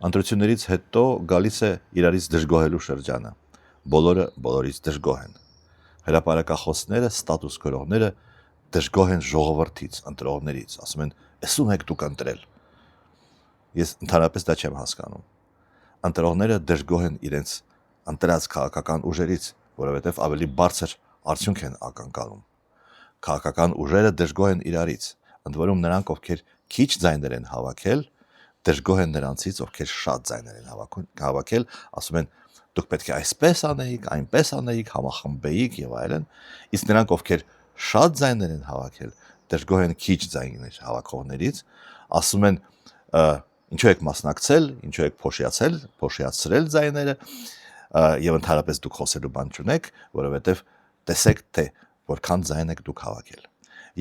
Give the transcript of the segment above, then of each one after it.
Ընտրություններից հետո գալիս է իրարից դժգոհելու շրջանը։ Բոլորը բոլորից դժգոհ են։ Հրապարակախոսները, ստատուս գրողները դժգոհ են ժողովրդից, ընտրողներից, ասում են, «Էս ում եք դուք ընտրել»։ Ես ընդհանրապես դա չեմ հասկանում։ Ընտրողները դժգոհ են իրենց ընտրած քաղաքական ուժերից, որովհետև ավելի բարձր արդյունք են ակնկալում։ Քաղաքական ուժերը դժգոհ են իրարից, ընդ որում նրանք, ովքեր քիչ ձայներ են հավաքել, դժգոհ են նրանցից, ովքեր շատ ձայներ են հավաքել, ասում են, դուք պետք է այսպես անեիք, այնպես անեիք, համախմբեիք եւ այլն, իսկ նրանք, ովքեր շատ ձայներ են հավաքել, դժգոհ են քիչ ձայներ հավաքողներից, ասում են, ինչու եք մասնակցել, ինչու եք փոշիացրել ձայները, եւ ընդհանրապես դուք խոսելու բան չունեք, որովհետեւ տեսեք թե որքան ձայն եք դուք հավաքել։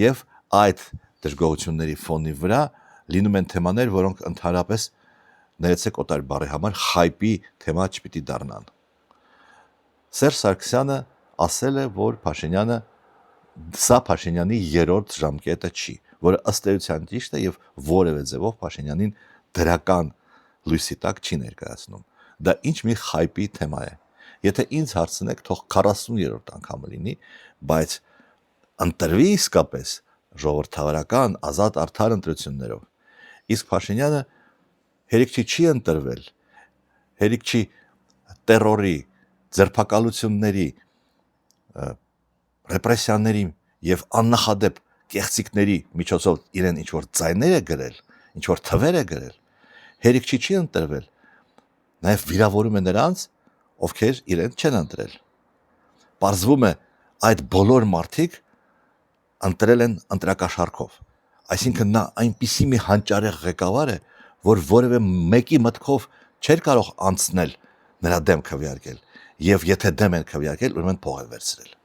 Եվ այդ դժգոհությունների ֆոնի վրա լինում են թեմաներ, որոնք ընդհանրապես ներեցեք օտար բառի համար խայպի թեմա չպիտի դառնան։ Սերժ Սարգսյանը ասել է, որ Փաշինյանը սա Փաշինյանի երրորդ ժամկետը չի, որը ըստ էության ճիշտ է եւ որևէ ձևով Փաշինյանին դրական լույսի տակ չի ներկայացնում։ Դա ինչ մի խայպի թեմա է։ Եթե ինձ հարցնեք, թող 40-րդ անգամը լինի, բայց ընտրվի իսկապես ժողովրդավարական ազատ արդար ընտրություններով։ Իսկ Փաշինյանը հերիք չի ընտրվել, հերիք չի տերորի, ձերբակալությունների, ռեպրեսիաների եւ աննախադեպ կեղծիքների միջոցով իրեն ինչ-որ ձայներ է գրել, ինչ-որ թվեր է գրել, հերիք չի ընտրվել, նաեւ վիրավորում է նրանց, ովքեր իրեն չեն ընտրել։ Պարզվում է, այդ բոլոր մարդիկ ընտրել են ընտրակաշառքով, այսինքն նա այնպիսի մի հանճարեղ ղեկավար է, որ որևէ մեկի մտքով չէր կարող անցնել նրա դեմ քվեարկել, եւ եթե դեմ են քվեարկել, ուրեմն փող են վերցրել։